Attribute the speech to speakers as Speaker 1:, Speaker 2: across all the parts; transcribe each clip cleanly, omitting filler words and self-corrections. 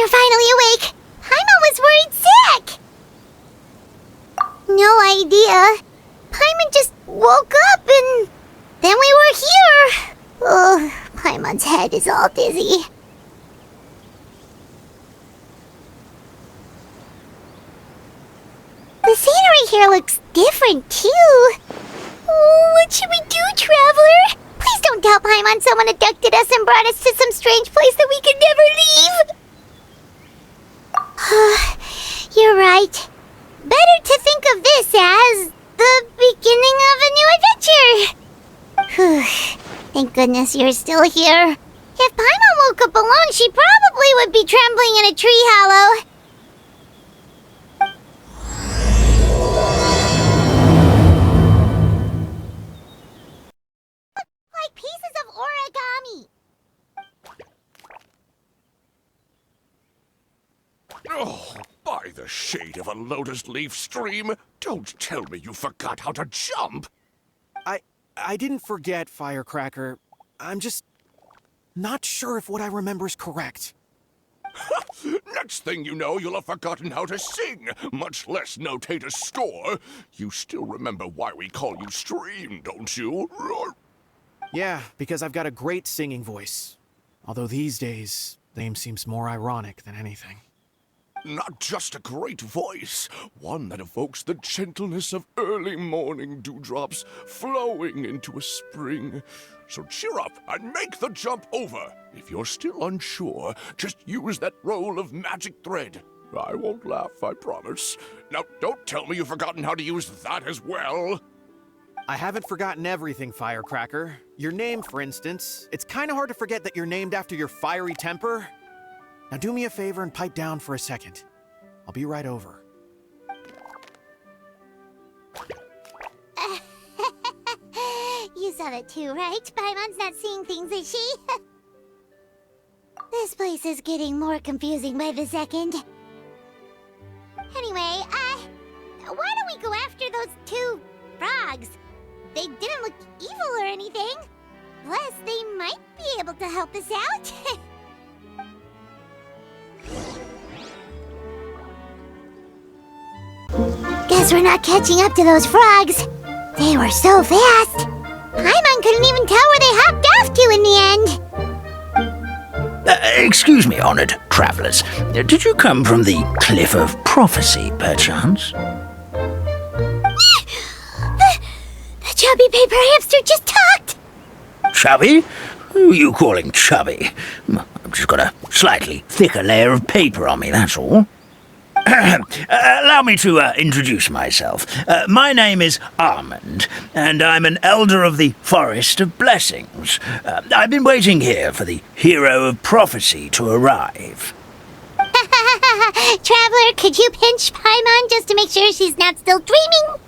Speaker 1: You're finally awake! Paimon was worried sick! No idea. Paimon just woke up and then we were here. Oh, Paimon's head is all dizzy. The scenery here looks different, too. Oh, what should we do, Traveler? Please don't tell Paimon someone abducted us and brought us to some strange place that we could never leave. You're right. Better to think of this as the beginning of a new adventure. Thank goodness you're still here. If Paimon woke up alone, she probably would be trembling in a tree hollow. Like pieces of origami.
Speaker 2: Oh, by the shade of a lotus leaf stream, don't tell me you forgot how to jump.
Speaker 3: I didn't forget, Firecracker. I'm just not sure if what I remember is correct.
Speaker 2: Next thing you know, you'll have forgotten how to sing, much less notate a score. You still remember why we call you Stream, don't you?
Speaker 3: Yeah, because I've got a great singing voice. Although these days, the name seems more ironic than anything.
Speaker 2: Not just a great voice, one that evokes the gentleness of early morning dewdrops flowing into a spring. So cheer up and make the jump over. If you're still unsure, just use that roll of magic thread. I won't laugh, I promise. Now, don't tell me you've forgotten how to use that as well.
Speaker 3: I haven't forgotten everything, Firecracker. Your name, for instance. It's kind of hard to forget that you're named after your fiery temper. Now do me a favor and pipe down for a second. I'll be right over.
Speaker 1: You saw that too, right? Paimon's not seeing things, is she? This place is getting more confusing by the second. Anyway, why don't we go after those two frogs? They didn't look evil or anything. Plus, they might be able to help us out. Guess we're not catching up to those frogs. They were so fast. Paimon couldn't even tell where they hopped off to in the end.
Speaker 4: Excuse me, honored travelers. Did you come from the Cliff of Prophecy, perchance?
Speaker 1: The chubby paper hamster just talked.
Speaker 4: Chubby? Who are you calling chubby? I've just got a slightly thicker layer of paper on me, that's all. Allow me to introduce myself. My name is Almond, and I'm an elder of the Forest of Blessings. I've been waiting here for the hero of prophecy to arrive.
Speaker 1: Traveler, could you pinch Paimon just to make sure she's not still dreaming?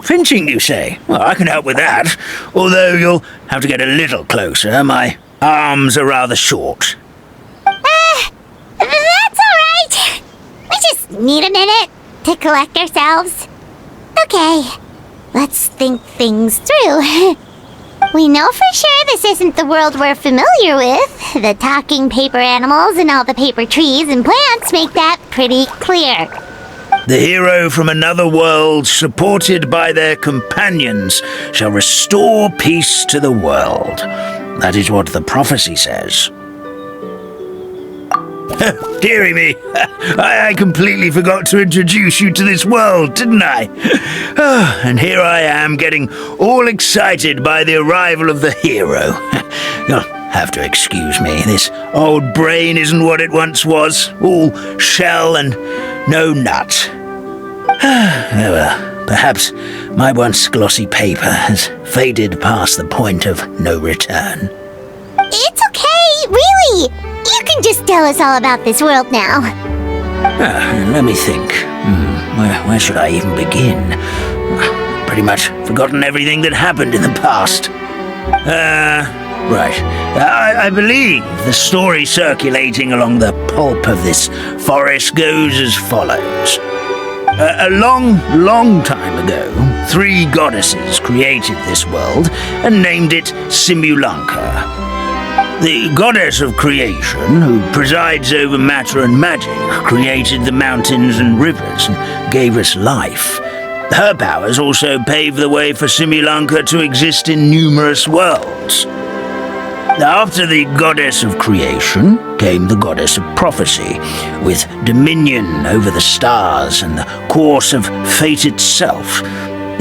Speaker 4: Pinching, you say? Well, I can help with that, although you'll have to get a little closer. My arms are rather short.
Speaker 1: That's alright. We just need a minute to collect ourselves. Okay, let's think things through. We know for sure this isn't the world we're familiar with. The talking paper animals and all the paper trees and plants make that pretty clear.
Speaker 4: The hero from another world, supported by their companions, shall restore peace to the world. That is what the prophecy says. Dearie me, I completely forgot to introduce you to this world, didn't I? And here I am, getting all excited by the arrival of the hero. You'll have to excuse me, this old brain isn't what it once was, all shell and no nut. Well, perhaps my once glossy paper has faded past the point of no return.
Speaker 1: It's okay, really! You can just tell us all about this world now.
Speaker 4: Let me think. Where should I even begin? Pretty much forgotten everything that happened in the past. Right. I believe the story circulating along the pulp of this forest goes as follows. A long time ago, 3 goddesses created this world and named it Simulanka. The goddess of creation, who presides over matter and magic, created the mountains and rivers and gave us life. Her powers also paved the way for Simulanka to exist in numerous worlds. After the goddess of creation came the goddess of prophecy, with dominion over the stars and the course of fate itself.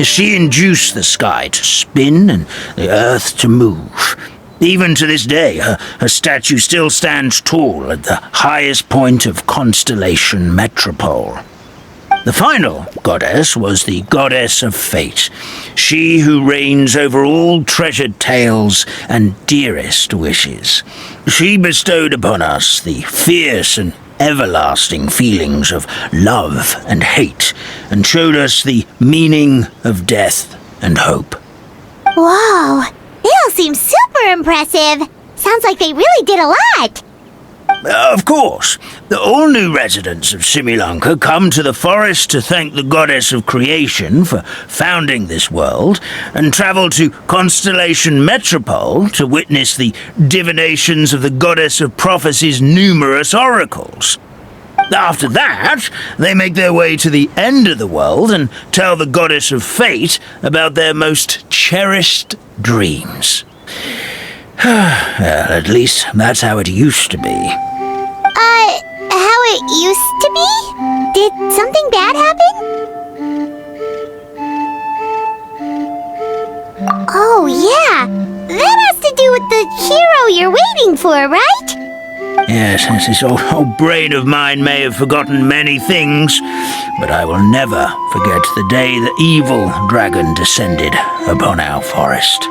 Speaker 4: She induced the sky to spin and the earth to move. Even to this day, her statue still stands tall at the highest point of Constellation Metropole. The final goddess was the goddess of fate, she who reigns over all treasured tales and dearest wishes. She bestowed upon us the fierce and everlasting feelings of love and hate, and showed us the meaning of death and hope.
Speaker 1: Whoa, they all seem super impressive. Sounds like they really did a lot.
Speaker 4: Of course, all new residents of Simulanka come to the forest to thank the goddess of creation for founding this world, and travel to Constellation Metropole to witness the divinations of the goddess of prophecy's numerous oracles. After that, they make their way to the end of the world and tell the goddess of fate about their most cherished dreams. Well, at least that's how it used to be.
Speaker 1: How it used to be? Did something bad happen? Oh, yeah. That has to do with the hero you're waiting for, right?
Speaker 4: Yes, this old brain of mine may have forgotten many things, but I will never forget the day the evil dragon descended upon our forest.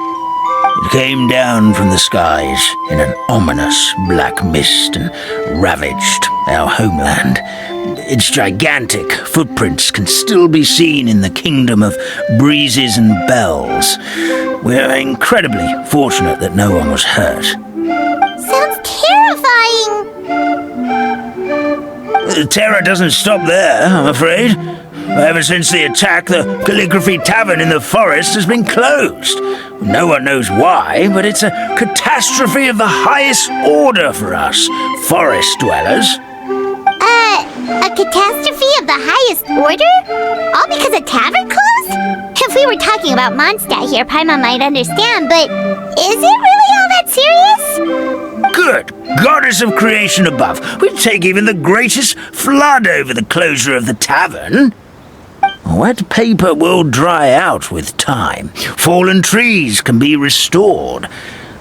Speaker 4: It came down from the skies in an ominous black mist and ravaged our homeland. Its gigantic footprints can still be seen in the kingdom of breezes and bells. We're incredibly fortunate that no one was hurt.
Speaker 1: Sounds terrifying.
Speaker 4: The terror doesn't stop there, I'm afraid. Ever since the attack, the Calligraphy Tavern in the forest has been closed. No one knows why, but it's a catastrophe of the highest order for us, forest dwellers.
Speaker 1: A catastrophe of the highest order? All because a tavern closed? If we were talking about Mondstadt here, Paimon might understand, but is it really all that serious?
Speaker 4: Good goddess of creation above, we'd take even the greatest flood over the closure of the tavern. Wet paper will dry out with time. Fallen trees can be restored.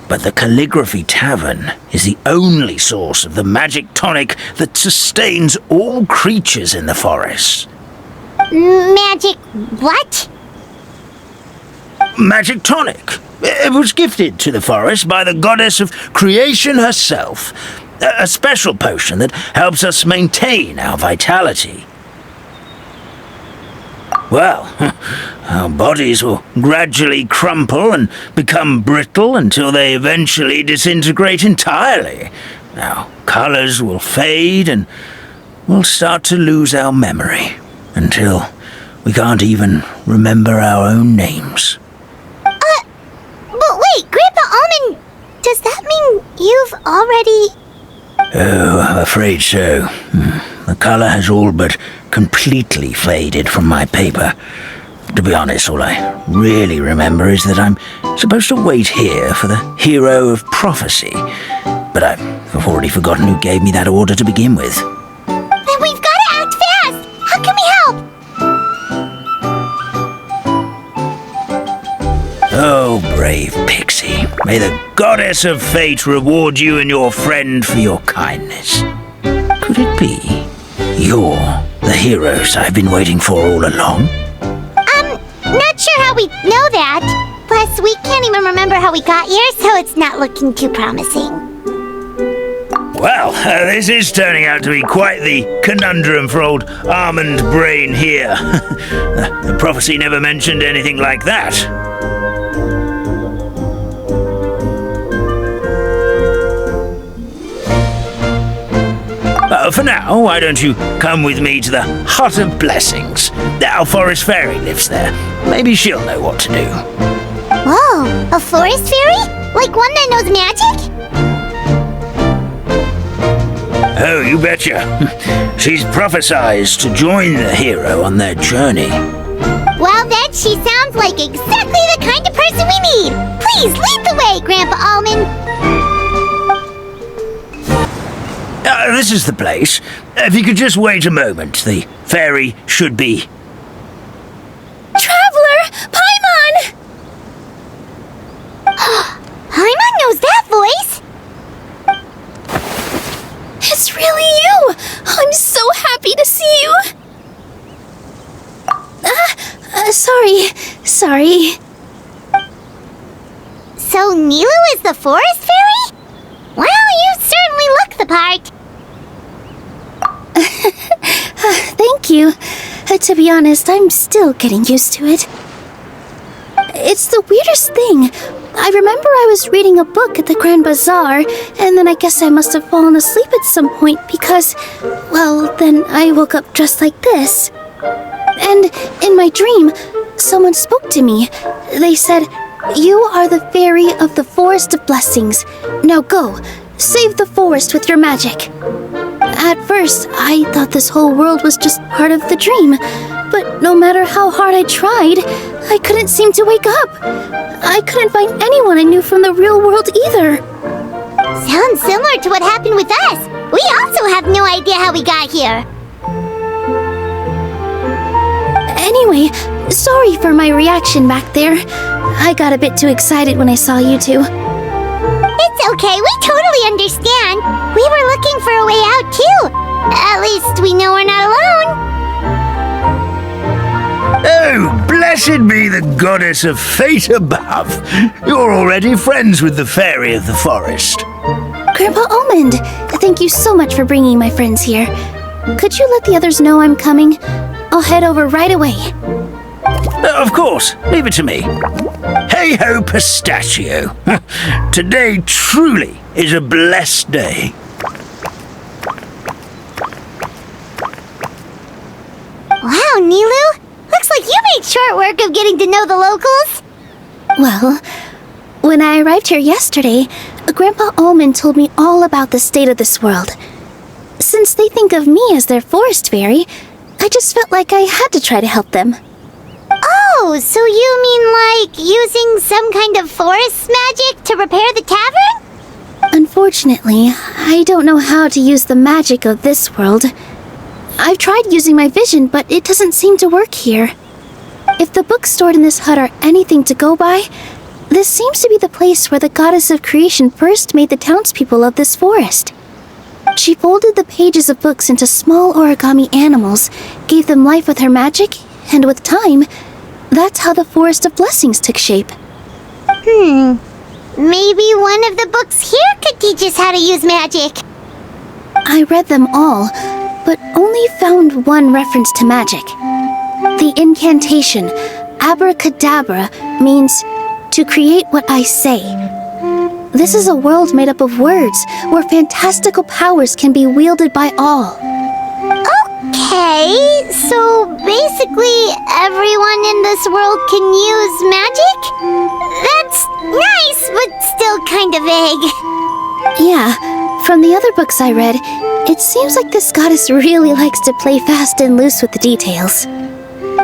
Speaker 4: But the Calligraphy Tavern is the only source of the magic tonic that sustains all creatures in the forest.
Speaker 1: Magic what?
Speaker 4: Magic tonic. It was gifted to the forest by the goddess of creation herself. A special potion that helps us maintain our vitality. Well, our bodies will gradually crumple and become brittle until they eventually disintegrate entirely. Our colors will fade and we'll start to lose our memory until we can't even remember our own names.
Speaker 1: But wait, Grandpa Almond, does that mean you've already...
Speaker 4: Oh, I'm afraid so. The color has all but completely faded from my paper. To be honest, all I really remember is that I'm supposed to wait here for the hero of prophecy. But I've already forgotten who gave me that order to begin with.
Speaker 1: Then we've got to act fast! How can we help?
Speaker 4: Oh, brave Pixie. May the goddess of fate reward you and your friend for your kindness. Could it be you're the heroes I've been waiting for all along?
Speaker 1: Not sure how we know that. Plus, we can't even remember how we got here, so it's not looking too promising.
Speaker 4: Well, this is turning out to be quite the conundrum for old Almond Brain here. The prophecy never mentioned anything like that. For now, why don't you come with me to the Hut of Blessings? Our forest fairy lives there. Maybe she'll know what to do.
Speaker 1: Whoa, a forest fairy? Like one that knows magic?
Speaker 4: Oh, you betcha. She's prophesized to join the hero on their journey.
Speaker 1: Well then, she sounds like exactly the kind of person we need. Please lead the way, Grandpa Almond.
Speaker 4: This is the place. If you could just wait a moment, the fairy should be...
Speaker 1: Traveler! Paimon! Paimon knows that voice!
Speaker 5: It's really you! I'm so happy to see you! Sorry.
Speaker 1: So Nilu is the forest fairy? Well, you certainly look the part.
Speaker 5: Thank you. To be honest, I'm still getting used to it. It's the weirdest thing. I remember I was reading a book at the Grand Bazaar, and then I guess I must have fallen asleep at some point because, well, then I woke up just like this. And in my dream, someone spoke to me. They said, "You are the fairy of the Forest of Blessings. Now go, save the forest with your magic." At first, I thought this whole world was just part of the dream, but no matter how hard I tried, I couldn't seem to wake up. I couldn't find anyone I knew from the real world either.
Speaker 1: Sounds similar to what happened with us. We also have no idea how we got here.
Speaker 5: Anyway, sorry for my reaction back there. I got a bit too excited when I saw you two.
Speaker 1: It's okay, we totally understand. We were looking for a way out too. At least we know we're not alone.
Speaker 4: Oh, blessed be the goddess of fate above. You're already friends with the fairy of the forest.
Speaker 5: Grandpa Almond, thank you so much for bringing my friends here. Could you let the others know I'm coming? I'll head over right away.
Speaker 4: Of course, leave it to me. Hey-ho, pistachio. Today truly is a blessed day.
Speaker 1: Wow, Nilu! Looks like you made short work of getting to know the locals.
Speaker 5: Well, when I arrived here yesterday, Grandpa Almond told me all about the state of this world. Since they think of me as their forest fairy, I just felt like I had to try to help them.
Speaker 1: Oh, so you mean like using some kind of forest magic to repair the tavern?
Speaker 5: Unfortunately, I don't know how to use the magic of this world. I've tried using my vision, but it doesn't seem to work here. If the books stored in this hut are anything to go by, this seems to be the place where the goddess of creation first made the townspeople of this forest. She folded the pages of books into small origami animals, gave them life with her magic, and with time, that's how the Forest of Blessings took shape.
Speaker 1: Maybe one of the books here could teach us how to use magic.
Speaker 5: I read them all, but only found one reference to magic. The incantation, abracadabra, means to create what I say. This is a world made up of words, where fantastical powers can be wielded by all.
Speaker 1: Okay, so basically everyone in this world can use magic? That's nice, but still kind of vague.
Speaker 5: Yeah, from the other books I read, it seems like this goddess really likes to play fast and loose with the details.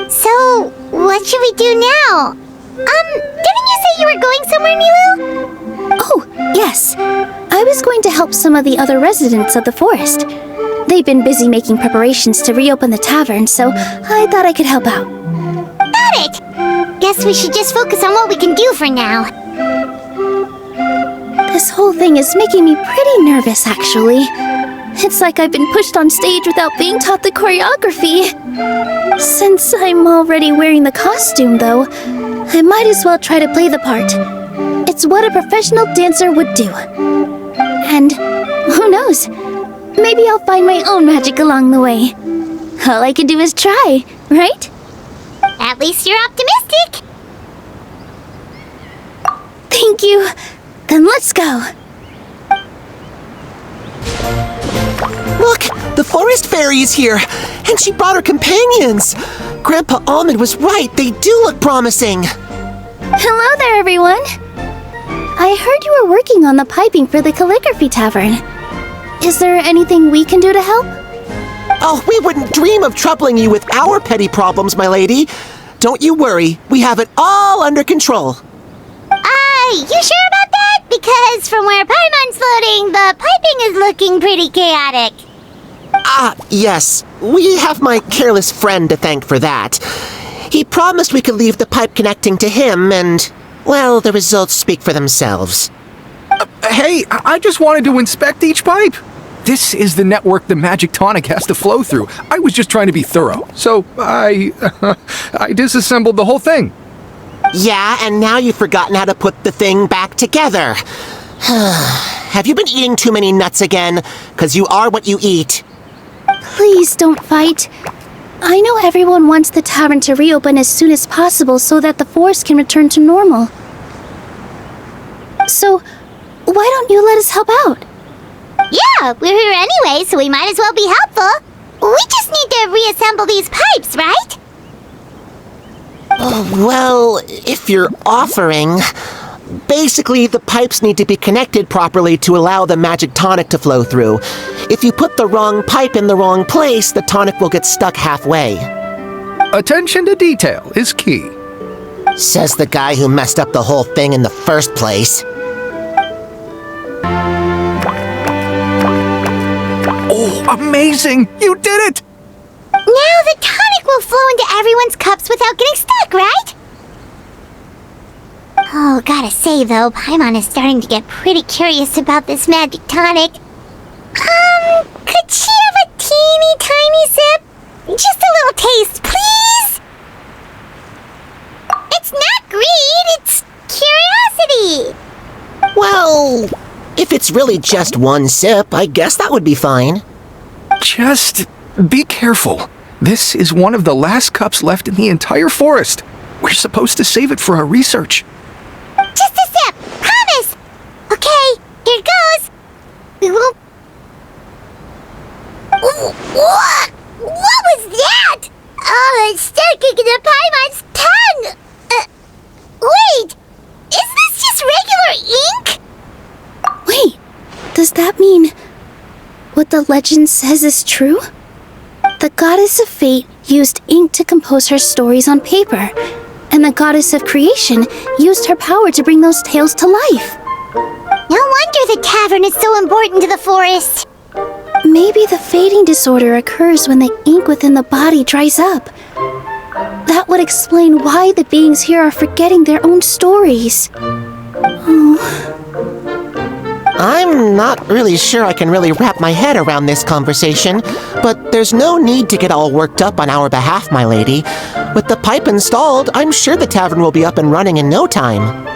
Speaker 1: So, what should we do now? Didn't you say you were going somewhere, Nilu?
Speaker 5: Oh, yes. I was going to help some of the other residents of the forest. They've been busy making preparations to reopen the tavern, so I thought I could help out.
Speaker 1: Got it! Guess we should just focus on what we can do for now.
Speaker 5: This whole thing is making me pretty nervous, actually. It's like I've been pushed on stage without being taught the choreography. Since I'm already wearing the costume, though, I might as well try to play the part. It's what a professional dancer would do. And who knows? Maybe I'll find my own magic along the way. All I can do is try, right?
Speaker 1: At least you're optimistic.
Speaker 5: Thank you. Then let's go.
Speaker 3: Look! The
Speaker 6: forest fairy is here, and she brought her companions. Grandpa Almond was right. They do look promising.
Speaker 5: Hello there, everyone. I heard you were working on the piping for the calligraphy tavern. Is there anything we can do to help?
Speaker 6: Oh, we wouldn't dream of troubling you with our petty problems, my lady. Don't you worry. We have it all under control.
Speaker 1: You sure about that? Because from where Paimon's floating, the piping is looking pretty chaotic.
Speaker 6: Yes. We have my careless friend to thank for that. He promised we could leave the pipe connecting to him, and, well, the results speak for themselves.
Speaker 7: Hey, I just wanted to inspect each pipe. This is the network the magic tonic has to flow through. I was just trying to be thorough, so I disassembled the whole thing.
Speaker 6: Yeah, and now you've forgotten how to put the thing back together. Have you been eating too many nuts again? 'Cause you are what you eat.
Speaker 5: Please don't fight. I know everyone wants the tavern to reopen as soon as possible so that the forest can return to normal. So, why don't you let us help out?
Speaker 1: Yeah, we're here anyway, so we might as well be helpful. We just need to reassemble these pipes, right?
Speaker 6: Well, if you're offering... Basically, the pipes need to be connected properly to allow the magic tonic to flow through. If you put the wrong pipe in the wrong place, the tonic will get stuck halfway.
Speaker 7: Attention to detail is key.
Speaker 6: Says the guy who messed up the whole thing in the first place.
Speaker 7: Oh, amazing! You did it!
Speaker 1: Now the tonic will flow into everyone's cups without getting stuck, right? Oh, gotta say though, Paimon is starting to get pretty curious about this magic tonic. Could she have a teeny tiny sip? Just a little taste, please? It's not greed, it's curiosity.
Speaker 6: Well, if it's really just one sip, I guess that would be fine.
Speaker 7: Just be careful. This is one of the last cups left in the entire forest. We're supposed to save it for our research.
Speaker 1: Just a sip, promise! Okay, here it goes. We will... What? What was that? Oh, it's sticking to Paimon's tongue! Wait! Is this just regular ink?
Speaker 5: Wait, does that mean what the legend says is true? The goddess of fate used ink to compose her stories on paper, and the goddess of creation used her power to bring those tales to life.
Speaker 1: No wonder the tavern is so important to the forest.
Speaker 5: Maybe the fading disorder occurs when the ink within the body dries up. That would explain why the beings here are forgetting their own stories. Oh.
Speaker 6: I'm not really sure I can really wrap my head around this conversation, but there's no need to get all worked up on our behalf, my lady. With the pipe installed, I'm sure the tavern will be up and running in no time.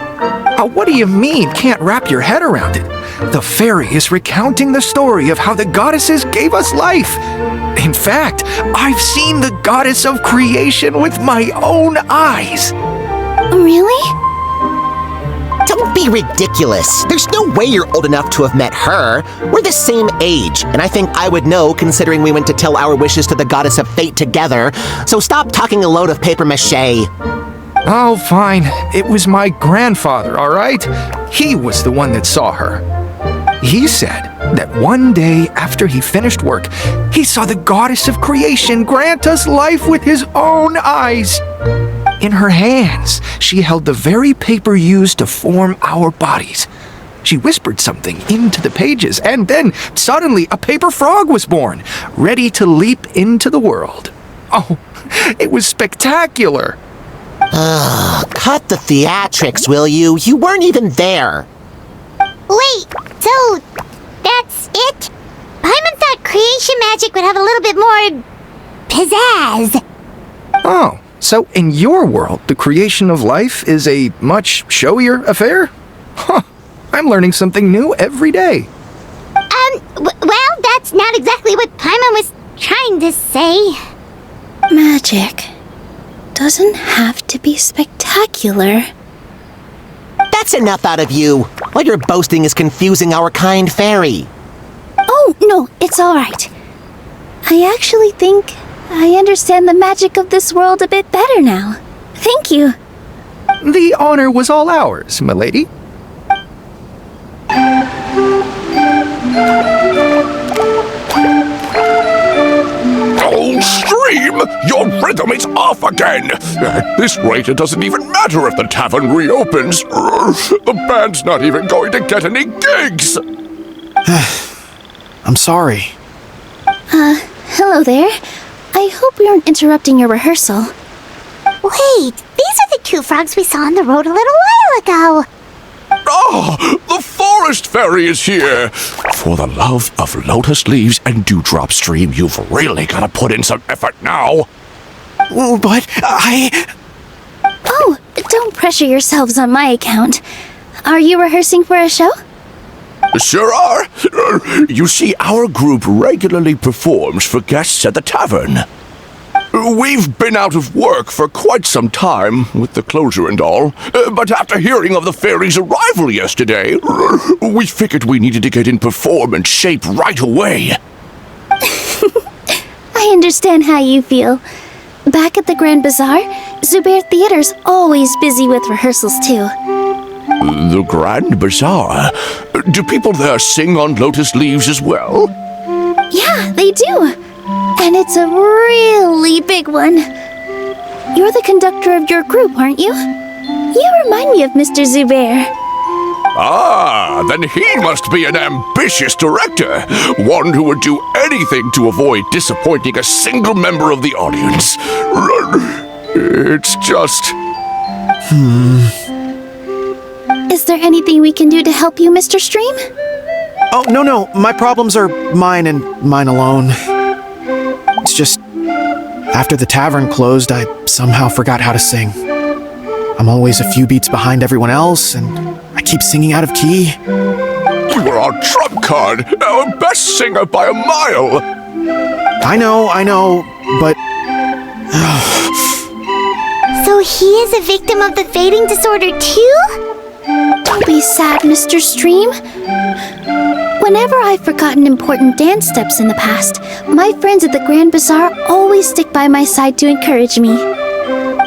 Speaker 7: What do you mean, can't wrap your head around it? The fairy is recounting the story of how the goddesses gave us life. In fact, I've seen the goddess of creation with my own eyes.
Speaker 5: Really?
Speaker 6: Don't be ridiculous. There's no way you're old enough to have met her. We're the same age, and I think I would know considering we went to tell our wishes to the goddess of fate together. So stop talking a load of papier-mâché.
Speaker 7: Oh, fine. It was my grandfather, all right? He was the one that saw her. He said that one day after he finished work, he saw the goddess of creation grant us life with his own eyes. In her hands, she held the very paper used to form our bodies. She whispered something into the pages, and then suddenly a paper frog was born, ready to leap into the world. Oh, it was spectacular.
Speaker 6: Cut the theatrics, will you? You weren't even there.
Speaker 1: Wait, so that's it? Paimon thought creation magic would have a little bit more pizzazz.
Speaker 7: Oh, so in your world, the creation of life is a much showier affair? Huh, I'm learning something new every day.
Speaker 1: Well, that's not exactly what Paimon was trying to say.
Speaker 5: Magic doesn't have to be spectacular.
Speaker 6: That's enough out of you. All your boasting is confusing our kind fairy.
Speaker 5: Oh, no, it's all right. I actually think I understand the magic of this world a bit better now. Thank you.
Speaker 7: The honor was all ours, milady.
Speaker 2: Oh, Stream! Your rhythm is off again! At this rate, it doesn't even matter if the tavern reopens. The band's not even going to get any gigs!
Speaker 3: I'm sorry.
Speaker 5: Hello there. I hope we aren't interrupting your rehearsal.
Speaker 1: Wait, these are the two frogs we saw on the road a little while ago.
Speaker 2: Oh, the forest fairy is here! For the love of lotus leaves and dewdrop, Stream, you've really got to put in some effort now.
Speaker 3: But
Speaker 5: Oh, don't pressure yourselves on my account. Are you rehearsing for a show?
Speaker 2: Sure are. You see, our group regularly performs for guests at the tavern. We've been out of work for quite some time, with the closure and all, but after hearing of the fairy's arrival yesterday, we figured we needed to get in performance shape right away.
Speaker 5: I understand how you feel. Back at the Grand Bazaar, Zubair Theater's always busy with rehearsals too.
Speaker 2: The Grand Bazaar? Do people there sing on lotus leaves as well?
Speaker 5: Yeah, they do. And it's a really big one. You're the conductor of your group, aren't you? You remind me of Mr. Zubair.
Speaker 2: Ah, then he must be an ambitious director. One who would do anything to avoid disappointing a single member of the audience. It's just...
Speaker 5: Is there anything we can do to help you, Mr. Stream?
Speaker 3: oh no, my problems are mine and mine alone. It's just after the tavern closed, I somehow forgot how to sing. I'm always a few beats behind everyone else, and I keep singing out of key.
Speaker 2: You were our trump card, our best singer by a mile.
Speaker 3: I know, but
Speaker 1: So he is a victim of the fading disorder too?
Speaker 5: Don't be sad, Mr. Stream. Whenever I've forgotten important dance steps in the past, my friends at the Grand Bazaar always stick by my side to encourage me.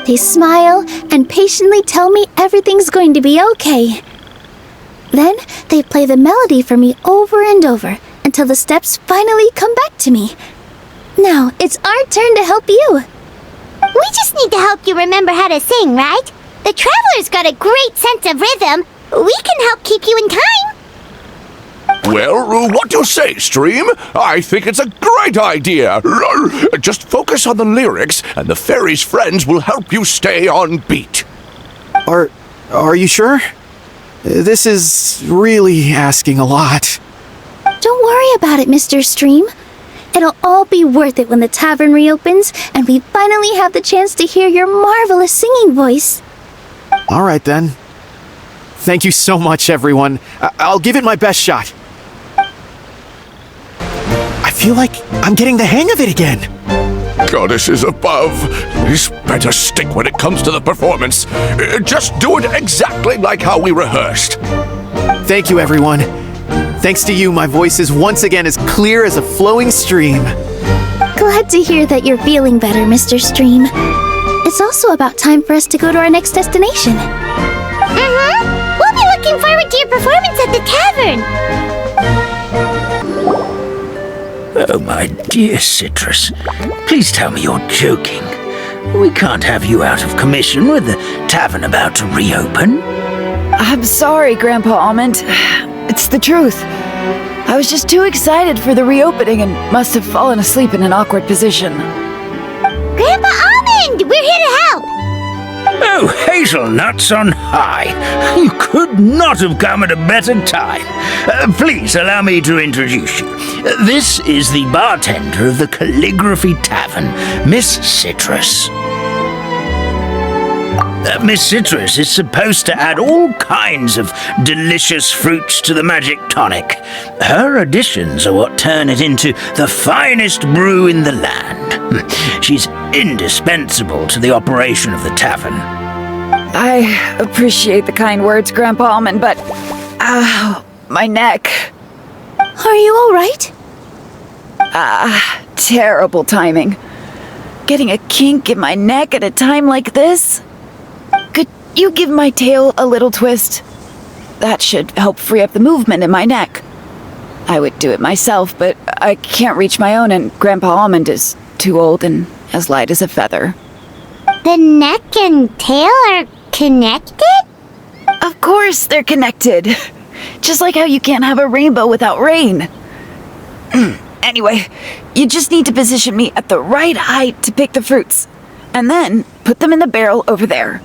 Speaker 5: They smile and patiently tell me everything's going to be okay. Then they play the melody for me over and over until the steps finally come back to me. Now it's our turn to help you.
Speaker 1: We just need to help you remember how to sing, right? The Traveler's got a great sense of rhythm. We can help keep you in time.
Speaker 2: Well, what do you say, Stream? I think it's a great idea. Just focus on the lyrics, and the fairy's friends will help you stay on beat.
Speaker 3: are you sure? This is really asking a lot.
Speaker 5: Don't worry about it, Mr. Stream. It'll all be worth it when the tavern reopens and we finally have the chance to hear your marvelous singing voice.
Speaker 3: All right then. Thank you so much, everyone. I'll give it my best shot. I feel like I'm getting the hang of it again.
Speaker 2: Goddesses above, this better stick when it comes to the performance. Just do it exactly like how we rehearsed.
Speaker 3: Thank you, everyone. Thanks to you, my voice is once again as clear as a flowing stream.
Speaker 5: Glad to hear that you're feeling better, Mr. Stream. It's also about time for us to go to our next destination.
Speaker 1: We'll be looking forward to your performance at the tavern.
Speaker 4: Oh, my dear Citrus, please tell me you're joking. We can't have you out of commission with the tavern about to reopen.
Speaker 8: I'm sorry, Grandpa Almond. It's the truth. I was just too excited for the reopening and must have fallen asleep in an awkward position.
Speaker 1: Grandpa Almond, we're here to help.
Speaker 4: Oh, hazelnuts on high. You could not have come at a better time. Please allow me to introduce you. This is the bartender of the Calligraphy Tavern, Miss Citrus. Miss Citrus is supposed to add all kinds of delicious fruits to the magic tonic. Her additions are what turn it into the finest brew in the land. She's indispensable to the operation of the tavern.
Speaker 8: I appreciate the kind words, Grandpa Almond, but... Ow, my neck.
Speaker 5: Are you all right?
Speaker 8: terrible timing. Getting a kink in my neck at a time like this? Could you give my tail a little twist? That should help free up the movement in my neck. I would do it myself, but I can't reach my own, and Grandpa Almond is too old and as light as a feather.
Speaker 1: The neck and tail are connected?
Speaker 8: Of course they're connected. Just like how you can't have a rainbow without rain. Anyway, you just need to position me at the right height to pick the fruits, and then put them in the barrel over there.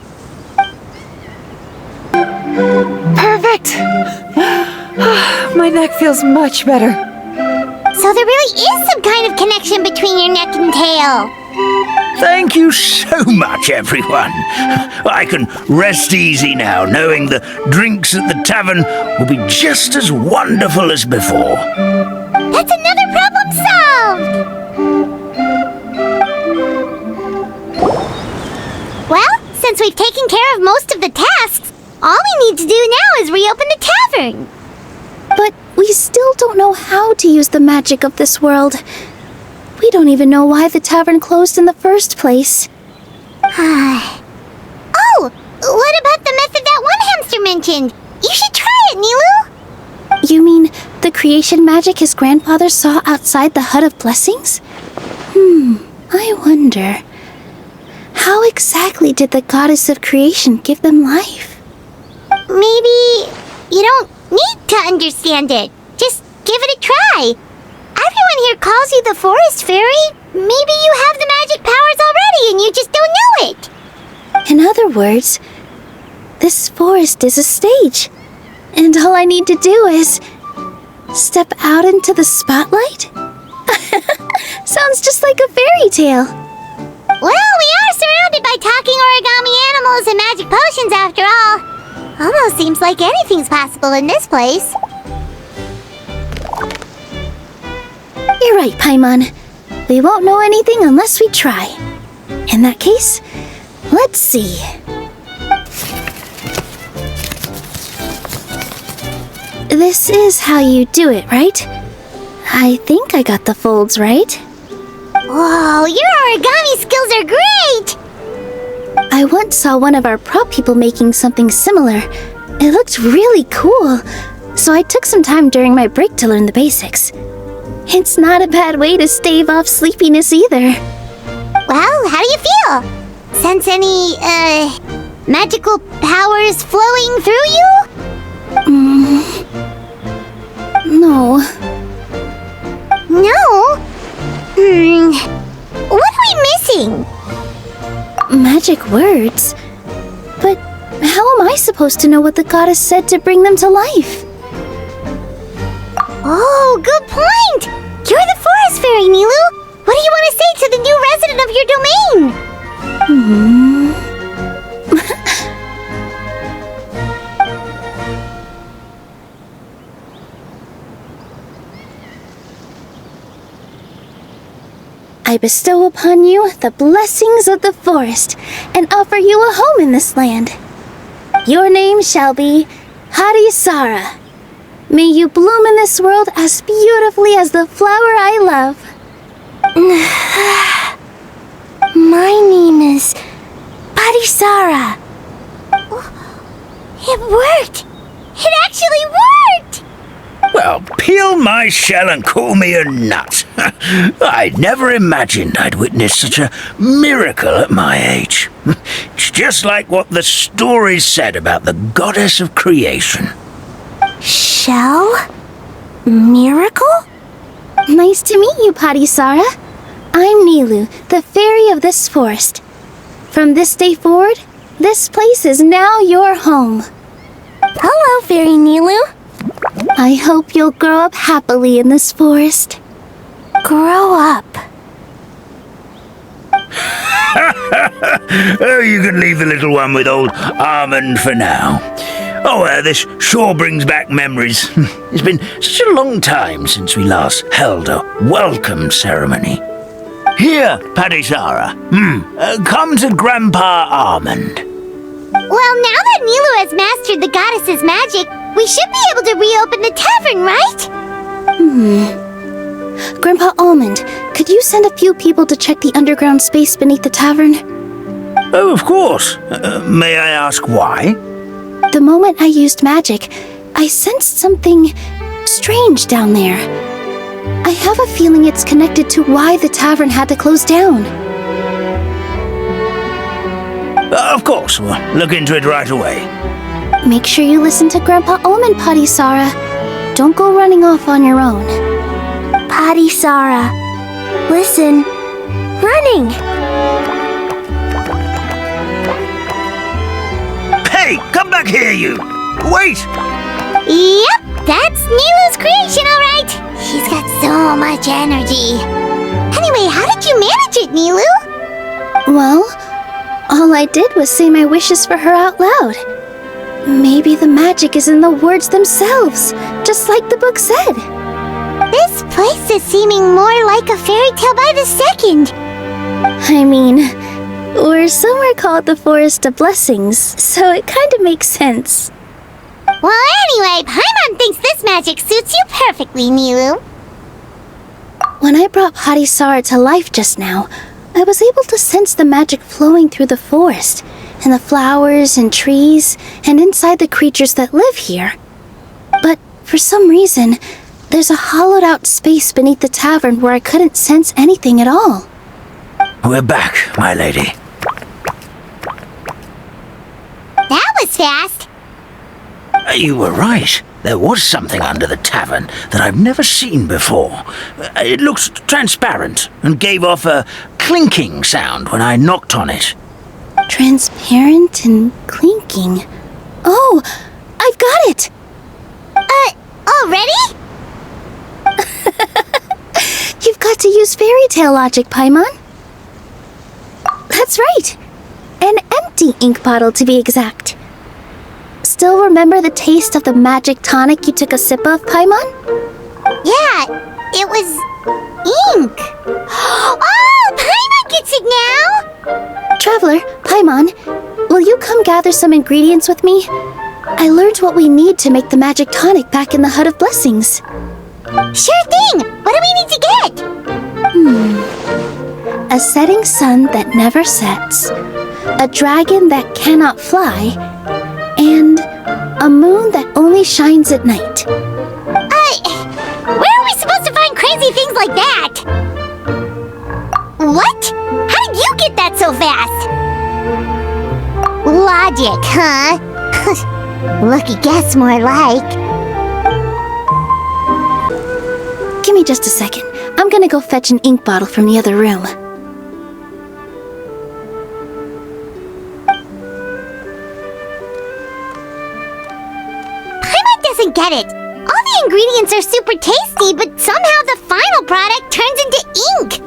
Speaker 8: Perfect! My neck feels much better.
Speaker 1: So there really is some kind of connection between your neck and tail.
Speaker 4: Thank you so much, everyone. I can rest easy now, knowing the drinks at the tavern will be just as wonderful as before.
Speaker 1: That's another problem solved! Well, since we've taken care of most of the tasks, all we need to do now is reopen the tavern.
Speaker 5: But we still don't know how to use the magic of this world. We don't even know why the tavern closed in the first place.
Speaker 1: Oh, what about the method that one hamster mentioned? You should try it, Nilu!
Speaker 5: You mean the creation magic his grandfather saw outside the Hut of Blessings? I wonder. How exactly did the goddess of creation give them life?
Speaker 1: Maybe you don't need to understand it. Just give it a try. Everyone here calls you the Forest Fairy. Maybe you have the magic powers already and you just don't know it.
Speaker 5: In other words, this forest is a stage. And all I need to do is step out into the spotlight? Sounds just like a fairy tale.
Speaker 1: Well, we are surrounded by talking origami animals and magic potions after all. Almost seems like anything's possible in this place.
Speaker 5: You're right, Paimon. We won't know anything unless we try. In that case, let's see. This is how you do it, right? I think I got the folds right.
Speaker 1: Whoa, your origami skills are great!
Speaker 5: I once saw one of our prop people making something similar. It looked really cool, so I took some time during my break to learn the basics. It's not a bad way to stave off sleepiness either.
Speaker 1: Well, how do you feel? Sense any, magical powers flowing through you?
Speaker 5: No.
Speaker 1: No? What are we missing?
Speaker 5: Magic words? But how am I supposed to know what the goddess said to bring them to life?
Speaker 1: Oh, good point! You're the Forest Fairy, Nilu! What do you want to say to the new resident of your domain?
Speaker 5: I bestow upon you the blessings of the forest and offer you a home in this land. Your name shall be Harisara. May you bloom in this world as beautifully as the flower I love.
Speaker 1: My name is Harisara. It worked! It actually worked!
Speaker 4: Well, peel my shell and call me a nut. I'd never imagined I'd witness such a miracle at my age. It's just like what the stories said about the goddess of creation.
Speaker 1: Shell? Miracle?
Speaker 5: Nice to meet you, Harisara. I'm Nilu, the fairy of this forest. From this day forward, this place is now your home.
Speaker 1: Hello, Fairy Nilu.
Speaker 5: I hope you'll grow up happily in this forest.
Speaker 1: Grow up.
Speaker 4: Oh, you can leave the little one with old Almond for now. Oh, this sure brings back memories. It's been such a long time since we last held a welcome ceremony. Here, Harisara. Come to Grandpa Almond.
Speaker 1: Well, now that Nilu has mastered the goddess's magic, we should be able to reopen the tavern, right?
Speaker 5: Grandpa Almond, could you send a few people to check the underground space beneath the tavern?
Speaker 4: Oh, of course. May I ask why?
Speaker 5: The moment I used magic, I sensed something strange down there. I have a feeling it's connected to why the tavern had to close down.
Speaker 4: Of course, we'll look into it right away.
Speaker 5: Make sure you listen to Grandpa Almond, Potty Sara. Don't go running off on your own.
Speaker 1: Potty Sara. Listen. Running!
Speaker 4: Hey, come back here, you! Wait!
Speaker 1: Yep, that's Nilu's creation, alright! She's got so much energy. Anyway, how did you manage it, Nilu?
Speaker 5: Well, all I did was say my wishes for her out loud. Maybe the magic is in the words themselves, just like the book said.
Speaker 1: This place is seeming more like a fairy tale by the second.
Speaker 5: I mean, we're somewhere called the Forest of Blessings, so it kind of makes sense.
Speaker 1: Well, anyway, Paimon thinks this magic suits you perfectly, Nilu.
Speaker 5: When I brought Potty Sara to life just now, I was able to sense the magic flowing through the forest, and the flowers and trees, and inside the creatures that live here. But for some reason, there's a hollowed-out space beneath the tavern where I couldn't sense anything at all.
Speaker 4: We're back, my lady.
Speaker 1: That was fast.
Speaker 4: You were right. There was something under the tavern that I've never seen before. It looked transparent and gave off a clinking sound when I knocked on it.
Speaker 5: Transparent and clinking. Oh, I've got it!
Speaker 1: Already?
Speaker 5: You've got to use fairy tale logic, Paimon. That's right. An empty ink bottle, to be exact. Still remember the taste of the magic tonic you took a sip of, Paimon?
Speaker 1: Yeah, it was ink. Oh, Paimon gets it now!
Speaker 5: Traveler, Paimon, will you come gather some ingredients with me? I learned what we need to make the magic tonic back in the Hut of Blessings.
Speaker 1: Sure thing! What do we need to get?
Speaker 5: A setting sun that never sets, a dragon that cannot fly, and a moon that only shines at night.
Speaker 1: Where are we supposed to find crazy things like that? What? How did you get that so fast? Logic, huh? Lucky guess, more like.
Speaker 5: Give me just a second. I'm gonna go fetch an ink bottle from the other room.
Speaker 1: Paimon doesn't get it. All the ingredients are super tasty, but somehow the final product turns into ink.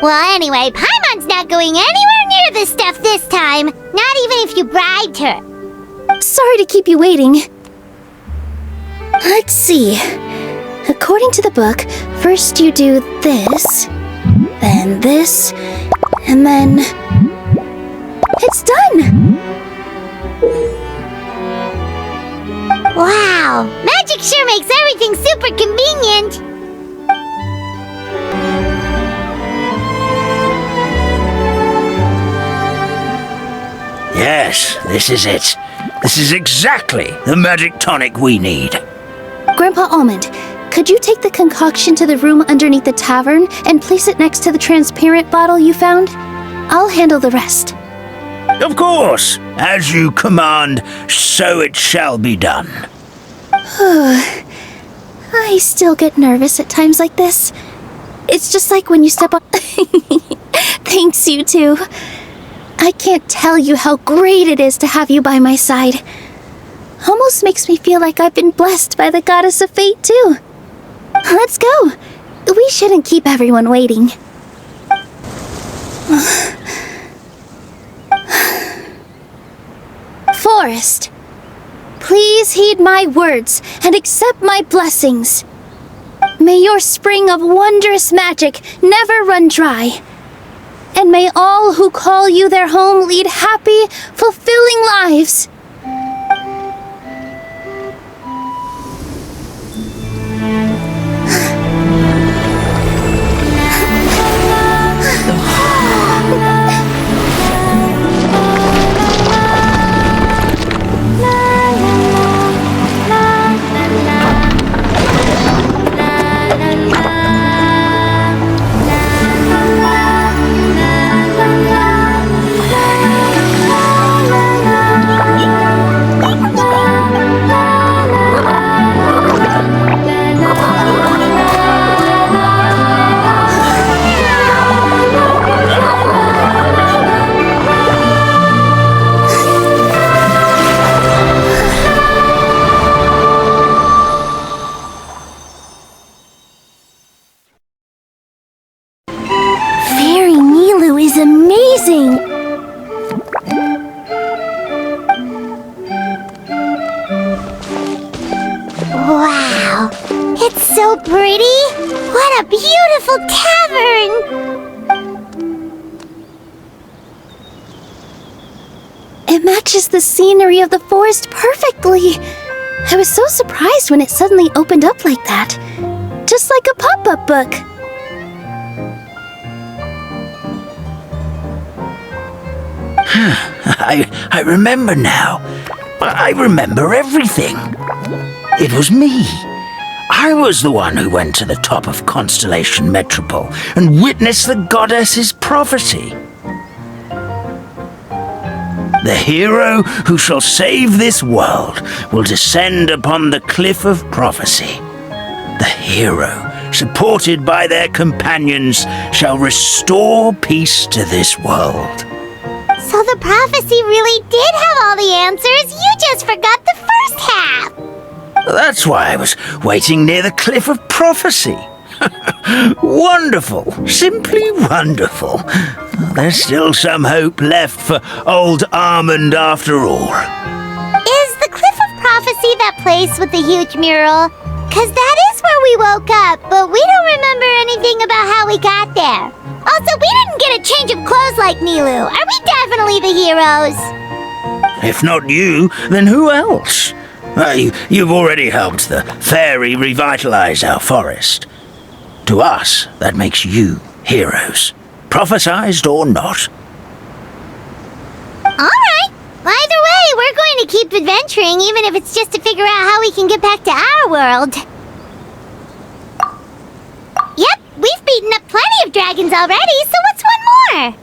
Speaker 1: Well, anyway, Paimon's not going anywhere near this stuff this time. Not even if you bribed her.
Speaker 5: Sorry to keep you waiting. Let's see. According to the book, first you do this, then this, and then... It's done!
Speaker 1: Wow, magic sure makes everything super convenient.
Speaker 4: Yes, this is it. This is exactly the magic tonic we need.
Speaker 5: Grandpa Almond, could you take the concoction to the room underneath the tavern and place it next to the transparent bottle you found? I'll handle the rest.
Speaker 4: Of course. As you command, so it shall be done.
Speaker 5: I still get nervous at times like this. It's just like when you step on... Thanks, you two. I can't tell you how great it is to have you by my side. Almost makes me feel like I've been blessed by the goddess of fate, too. Let's go. We shouldn't keep everyone waiting. Forest, please heed my words and accept my blessings. May your spring of wondrous magic never run dry. And may all who call you their home lead happy, fulfilling lives.
Speaker 1: so pretty! What a beautiful tavern!
Speaker 5: It matches the scenery of the forest perfectly. I was so surprised when it suddenly opened up like that. Just like a pop-up book.
Speaker 4: I remember now. I remember everything. It was me. I was the one who went to the top of Constellation Metropole and witnessed the goddess's prophecy. The hero who shall save this world will descend upon the cliff of prophecy. The hero, supported by their companions, shall restore peace to this world.
Speaker 1: So the prophecy really did have all the answers. You just forgot the first half.
Speaker 4: That's why I was waiting near the cliff of prophecy. Wonderful, simply wonderful. There's still some hope left for old Armand after all.
Speaker 1: Is the Cliff of Prophecy that place with the huge mural? 'Cause that is where we woke up, but we don't remember anything about how we got there. Also, we didn't get a change of clothes like Nilu. Are we definitely the heroes?
Speaker 4: If not you, then who else? You've already helped the fairy revitalize our forest. To us, that makes you heroes, prophesized or not.
Speaker 1: Alright. Either way, we're going to keep adventuring, even if it's just to figure out how we can get back to our world. Yep, we've beaten up plenty of dragons already, so what's one more?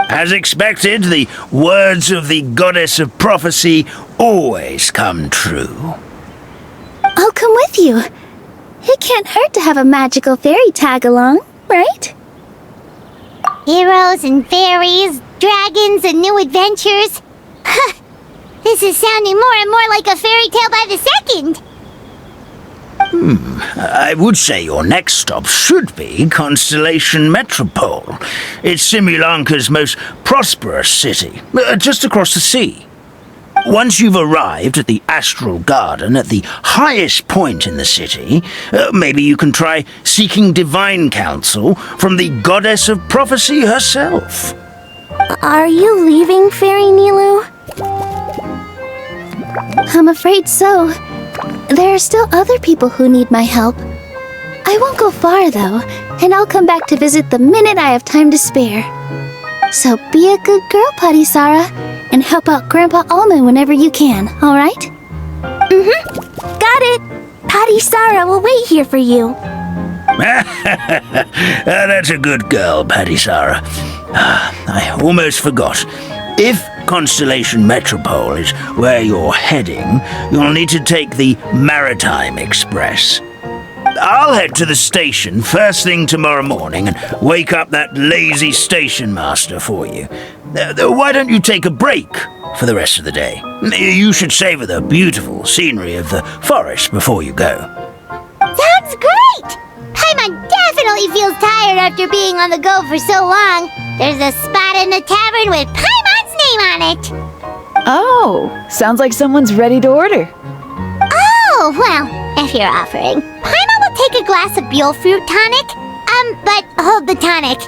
Speaker 4: As expected, the words of the goddess of prophecy always come true.
Speaker 5: I'll come with you. It can't hurt to have a magical fairy tag along, right?
Speaker 1: Heroes and fairies, dragons and new adventures. This is sounding more and more like a fairy tale by the second.
Speaker 4: I would say your next stop should be Constellation Metropole. It's Simulanka's most prosperous city, just across the sea. Once you've arrived at the Astral Garden at the highest point in the city, maybe you can try seeking divine counsel from the goddess of prophecy herself.
Speaker 5: Are you leaving, Fairy Nilu? I'm afraid so. There are still other people who need my help. I won't go far, though, and I'll come back to visit the minute I have time to spare. So be a good girl, Patisara, and help out Grandpa Alma whenever you can, alright? Got it! Patisara will wait here for you.
Speaker 4: That's a good girl, Patisara. I almost forgot. If Constellation Metropole is where you're heading, you'll need to take the Maritime Express. I'll head to the station first thing tomorrow morning and wake up that lazy station master for you. Why don't you take a break for the rest of the day? You should savor the beautiful scenery of the forest before you go.
Speaker 1: Sounds great! Paimon definitely feels tired after being on the go for so long. There's a spot in the tavern with Paimon's name on it.
Speaker 8: Oh, sounds like someone's ready to order.
Speaker 1: Oh, well, if you're offering. Paimon will take a glass of Buell fruit tonic. But hold the tonic.